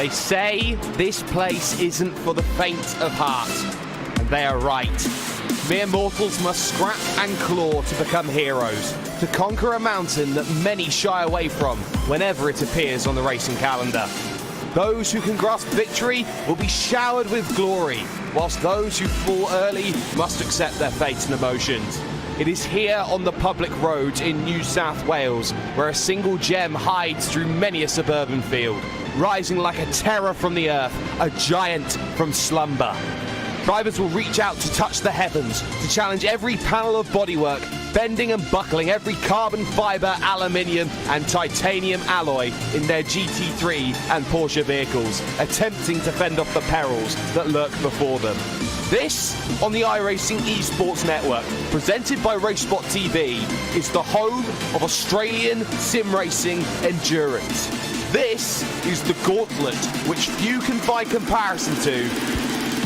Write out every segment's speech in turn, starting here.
They say this place isn't for the faint of heart, and they are right. Mere mortals must scrap and claw to become heroes, to conquer a mountain that many shy away from whenever it appears on the racing calendar. Those who can grasp victory will be showered with glory, whilst those who fall early must accept their fate and emotions. It is here on the public roads in New South Wales where a single gem hides through many a suburban field, rising like a terror from the earth, a giant from slumber. Drivers will reach out to touch the heavens, to challenge every panel of bodywork, bending and buckling every carbon fibre, aluminium and titanium alloy in their GT3 and Porsche vehicles, attempting to fend off the perils that lurk before them. This, on the iRacing Esports network, presented by Racespot TV, is the home of Australian sim racing endurance. This is the gauntlet which few can find comparison to.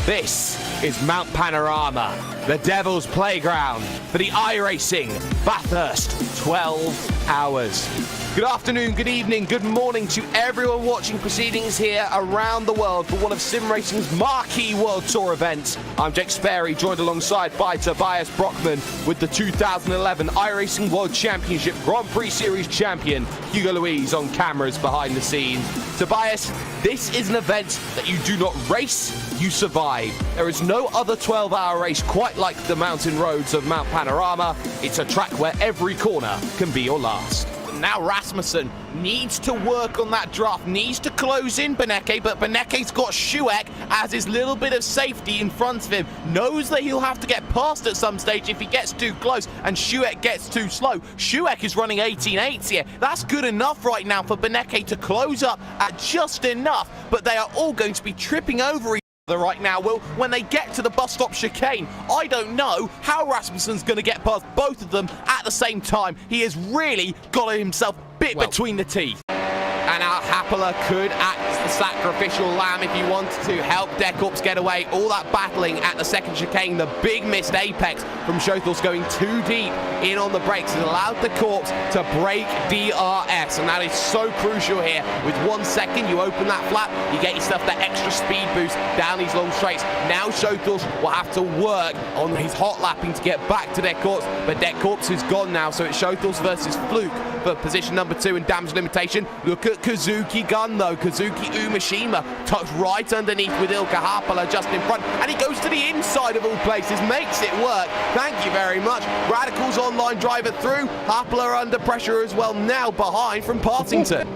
This is Mount Panorama, the Devil's Playground for the iRacing Bathurst 12 Hours. Good afternoon, good evening, good morning to everyone watching proceedings here around the world for one of sim racing's marquee World Tour events. I'm Jake Sparey, joined alongside by Tobias Brockman with the 2011 iRacing World Championship Grand Prix Series champion, Hugo Louise, on cameras behind the scenes. Tobias, this is an event that you do not race, you survive. There is no other 12-hour race quite like the mountain roads of Mount Panorama. It's a track where every corner can be your last. Now Rasmussen needs to work on that draft, needs to close in Beneke, but Beneke's got Schueck as his little bit of safety in front of him, knows that he'll have to get past at some stage if he gets too close and Schueck gets too slow. Schueck is running 18.8s here. That's good enough right now for Beneke to close up at just enough, but they are all going to be tripping over each other right now. Well, when they get to the bus stop chicane, I don't know how Rasmussen's going to get past both of them at the same time. He has really got himself bit between the teeth. And our Happler could act as the sacrificial lamb if he wanted to help Dekorps get away. All that battling at the second chicane, the big missed apex from Schothels going too deep in on the brakes has allowed Dekorps to break DRS, and that is so crucial here. With 1 second, you open that flap, you get yourself that extra speed boost down these long straights. Now Schothels will have to work on his hot lapping to get back to Dekorps, but Dekorps is gone now, so it's Schothels versus Fluke for position number 2 in damage limitation. Look at Kazuki Gun though. Kazuki Umeshima tucked right underneath with Ilka Haapala just in front, and he goes to the inside of all places, makes it work. Thank you very much. Radical's online driver through. Haapala under pressure as well now behind from Partington.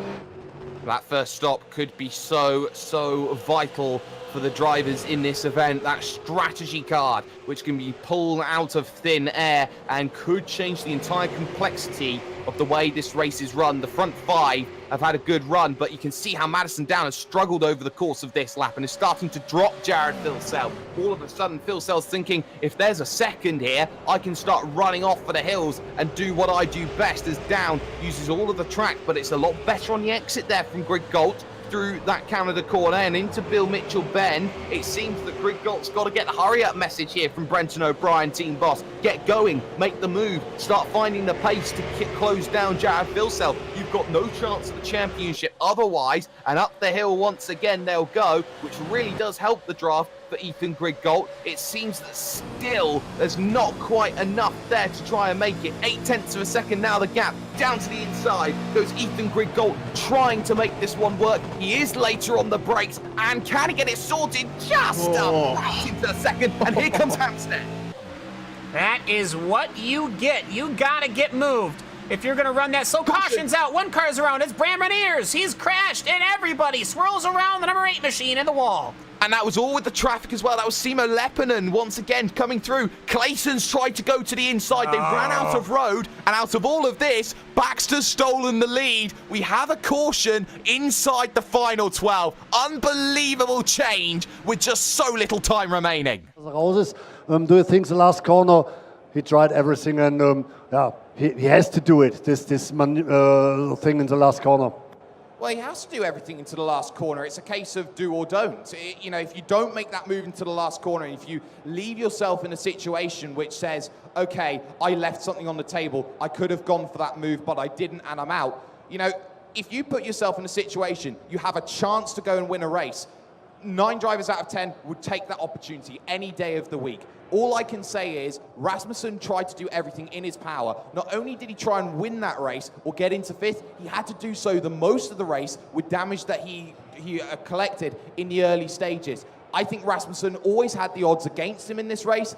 That first stop could be so vital for the drivers in this event. That strategy card, which can be pulled out of thin air and could change the entire complexity of the way this race is run. The front 5 have had a good run, but you can see how Madison Down has struggled over the course of this lap and is starting to drop Jared Filsell. All of a sudden, Filsell's thinking, if there's a second here, I can start running off for the hills and do what I do best, as Down uses all of the track, but it's a lot better on the exit there from Greg Galt through that Canada corner and into Bill Mitchell Bend. It seems that Greg Galt's got to get a hurry up message here from Brenton O'Brien, team boss. Get going, make the move, start finding the pace to close down Jared Filsell. You've got no chance of the championship otherwise, and up the hill once again they'll go, which really does help the draft for Ethan Griggolt. It seems that still there's not quite enough there to try and make it. 0.8 of a second now the gap. Down to the inside goes Ethan Griggolt, trying to make this one work. He is later on the brakes, and can he get it sorted just about into a second? And here comes Hampstead. That is what you get. You gotta get moved if you're gonna run that. So caution's out. One car's around. It's Bram Reniers. He's crashed, and everybody swirls around the number 8 machine in the wall. And that was all with the traffic as well. That was Simo Leppänen once again coming through. Clayton's tried to go to the inside. They ran out of road. And out of all of this, Baxter's stolen the lead. We have a caution inside the final 12. Unbelievable change with just so little time remaining. Do you think the last corner, he tried everything, and yeah, he has to do it, this thing in the last corner. Well, he has to do everything into the last corner. It's a case of do or don't. You know, if you don't make that move into the last corner, if you leave yourself in a situation which says, okay, I left something on the table, I could have gone for that move, but I didn't, and I'm out. You know, if you put yourself in a situation, you have a chance to go and win a race, 9 drivers out of 10 would take that opportunity any day of the week. All I can say is Rasmussen tried to do everything in his power. Not only did he try and win that race or get into 5th, he had to do so the most of the race with damage that he collected in the early stages. I think Rasmussen always had the odds against him in this race.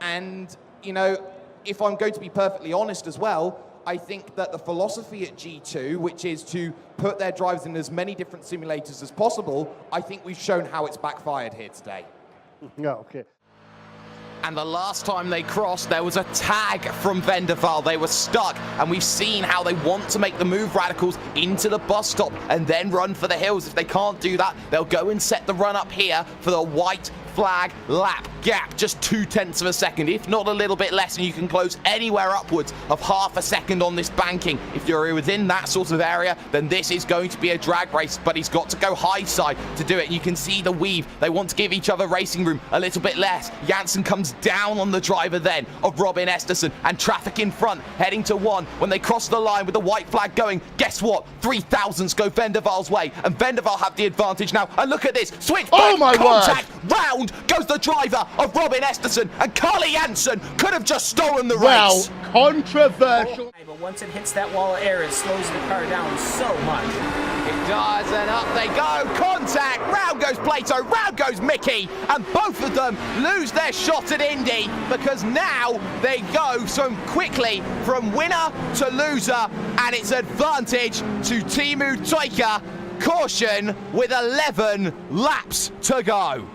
And, you know, if I'm going to be perfectly honest as well, I think that the philosophy at G2, which is to put their drivers in as many different simulators as possible, I think we've shown how it's backfired here today. Yeah, okay. And the last time they crossed, there was a tag from Vendaval. They were stuck, and we've seen how they want to make the move radicals into the bus stop and then run for the hills. If they can't do that, they'll go and set the run up here for the white flag lap gap, just 0.2 of a second, if not a little bit less, and you can close anywhere upwards of half a second on this banking. If you're within that sort of area, then this is going to be a drag race, but he's got to go high side to do it. You can see the weave. They want to give each other racing room a little bit less. Janssen comes down on the driver then of Robin Esterson, and traffic in front heading to 1 when they cross the line with the white flag going. Guess what? 3,000s go Vendaval's way, and Vendaval have the advantage now. And look at this, switch back, contact, round goes the driver of Robin Esterson, and Carly Janssen could have just stolen the race. Controversial. But once it hits that wall of air, it slows the car down so much. It does, and up they go. Contact, round goes Plato, round goes Mickey, and both of them lose their shot at Indy because now they go so quickly from winner to loser, and it's advantage to Teemu Toika. Caution with 11 laps to go.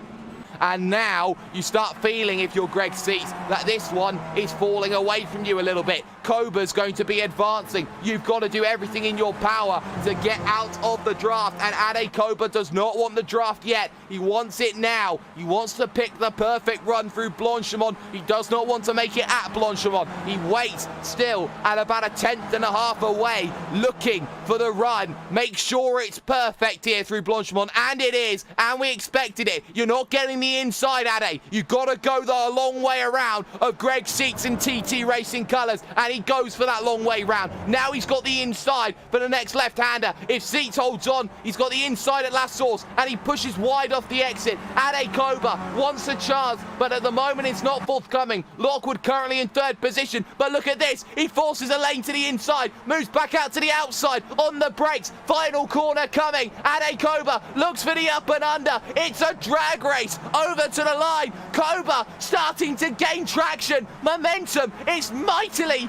And now you start feeling, if you're Greg Seats, that this one is falling away from you a little bit. Koba's going to be advancing. You've got to do everything in your power to get out of the draft. And Ade Koba does not want the draft yet. He wants it now. He wants to pick the perfect run through Blanchimont. He does not want to make it at Blanchimont. He waits still at about 1.5 tenths away, looking for the run. Make sure it's perfect here through Blanchimont. And it is. And we expected it. You're not getting the inside, Ade. You've got to go the long way around of Greg Seats in TT Racing colours. And he goes for that long way round. Now he's got the inside for the next left-hander. If Seats holds on, he's got the inside at last source, and he pushes wide off the exit. Ade Koba wants a chance, but at the moment it's not forthcoming. Lockwood currently in 3rd position, but look at this. He forces a lane to the inside, moves back out to the outside on the brakes. Final corner coming. Ade Koba looks for the up and under. It's a drag race over to the line. Koba starting to gain traction, momentum. It's mightily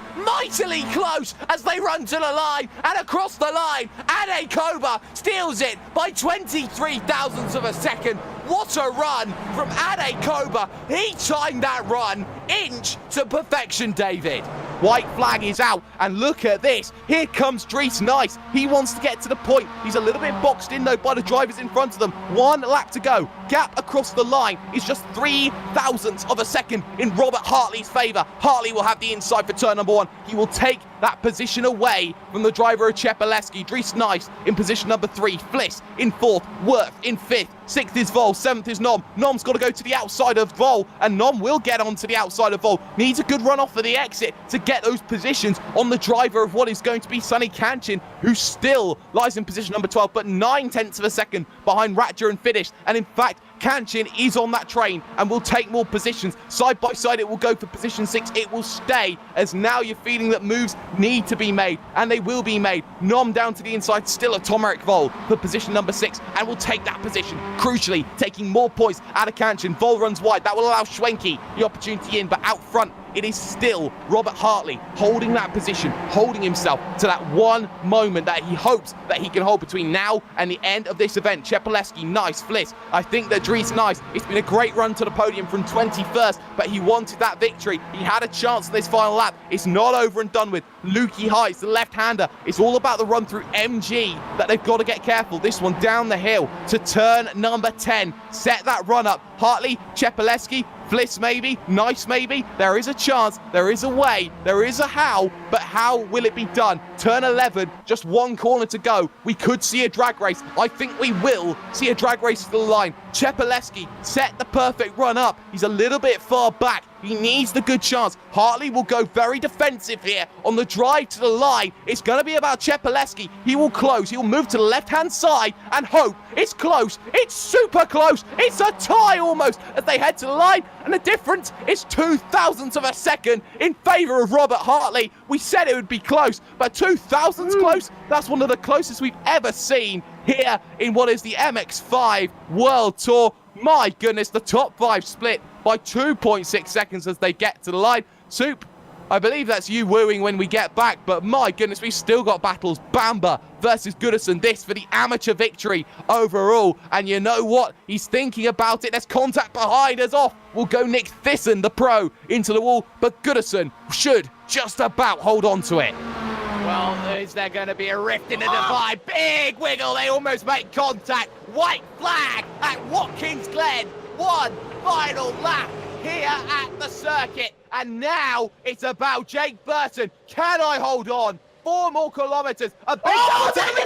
close as they run to the line, and across the line, Ade Koba steals it by 23 thousandths of a second. What a run from Ade Koba. He timed that run inch to perfection, David. White flag is out, and look at this. Here comes Dries Nice. He wants to get to the point. He's a little bit boxed in, though, by the drivers in front of them. 1 lap to go. Gap across the line is just 3 thousandths of a second in Robert Hartley's favour. Hartley will have the inside for turn number 1. He will take that position away from the driver of Chepelewski. Dries Nice in position number 3. Fliss in 4th. Wirth in 5th. 6th is Vol. 7th is Nom. Nom's got to go to the outside of Vol, and Nom will get onto the outside of Vol. Needs a good run off for the exit to get those positions on the driver of what is going to be Sonny Kanchin, who still lies in position number 12, but 9 tenths of a second behind Ratjer and Finish. And in fact, Kanchin is on that train and will take more positions. Side by side, it will go for position 6. It will stay, as now you're feeling that moves need to be made, and they will be made. Nom down to the inside, still a Tom-Erik Vol for position number 6, and will take that position. Crucially, taking more points out of Kanchin. Vol runs wide. That will allow Schwenke the opportunity in, but out front, it is still Robert Hartley holding that position, holding himself to that one moment that he hopes that he can hold between now and the end of this event. Chepelewski, Nice, Fliss. I think that Dries Nice, it's been a great run to the podium from 21st, but he wanted that victory. He had a chance in this final lap. It's not over and done with. Lukey Heights, the left-hander. It's all about the run through MG that they've got to get careful. This one down the hill to turn number 10. Set that run up. Hartley, Chepelewski, Fliss maybe, Nice maybe. There is a chance, there is a way, there is a how, but how will it be done? Turn 11, just 1 corner to go. We could see a drag race. I think we will see a drag race to the line. Chepelewski set the perfect run up. He's a little bit far back. He needs the good chance. Hartley will go very defensive here on the drive to the line. It's going to be about Czepeleski. He will close. He will move to the left-hand side and hope. It's close. It's super close. It's a tie almost as they head to the line. And the difference is 0.02 of a second in favour of Robert Hartley. We said it would be close, but 0.02 close, that's one of the closest we've ever seen here in what is the MX-5 World Tour. My goodness, the top 5 split by 2.6 seconds as they get to the line. Soup, I believe that's you wooing when we get back, but my goodness, we've still got battles. Bamba versus Goodison, this for the amateur victory overall. And you know what? He's thinking about it. There's contact behind us. Off will go Nick Thyssen, the pro, into the wall, but Goodison should just about hold on to it. Well, is there going to be a rift in the divide? Big wiggle. They almost make contact. White flag at Watkins Glen. One final lap here at the circuit. And now it's about Jake Burton. Can I hold on? 4 more kilometres. A big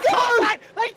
contact. They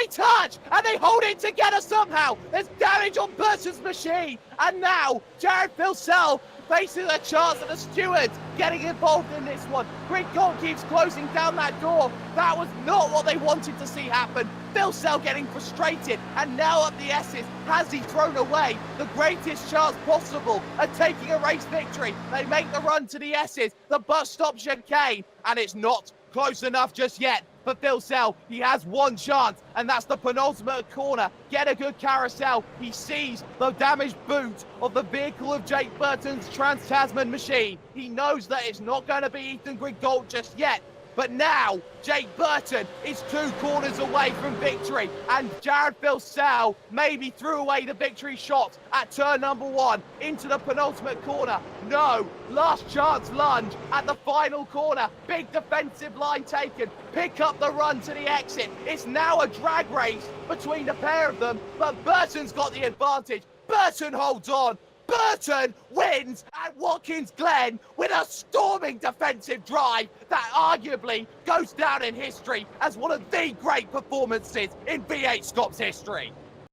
touch, and they hold it together somehow. There's damage on Burton's machine. And now Jared Filsell faces a chance of the stewards getting involved in this one. Greg Gold keeps closing down that door. That was not what they wanted to see happen. Filsell getting frustrated, and now up the S's. Has he thrown away the greatest chance possible at taking a race victory? They make the run to the S's. The bus stops chicane, and it's not close enough just yet. For Filsell, he has one chance, and that's the penultimate corner. Get a good carousel. He sees the damaged boot of the vehicle of Jake Burton's Trans-Tasman machine. He knows that it's not going to be Ethan Grigol just yet. But now, Jake Burton is 2 corners away from victory, and Jared Filsell maybe threw away the victory shot at turn number 1 into the penultimate corner. No, last chance lunge at the final corner. Big defensive line taken. Pick up the run to the exit. It's now a drag race between the pair of them, but Burton's got the advantage. Burton holds on. Burton wins at Watkins Glen with a storming defensive drive that arguably goes down in history as one of the great performances in V8 Scops history.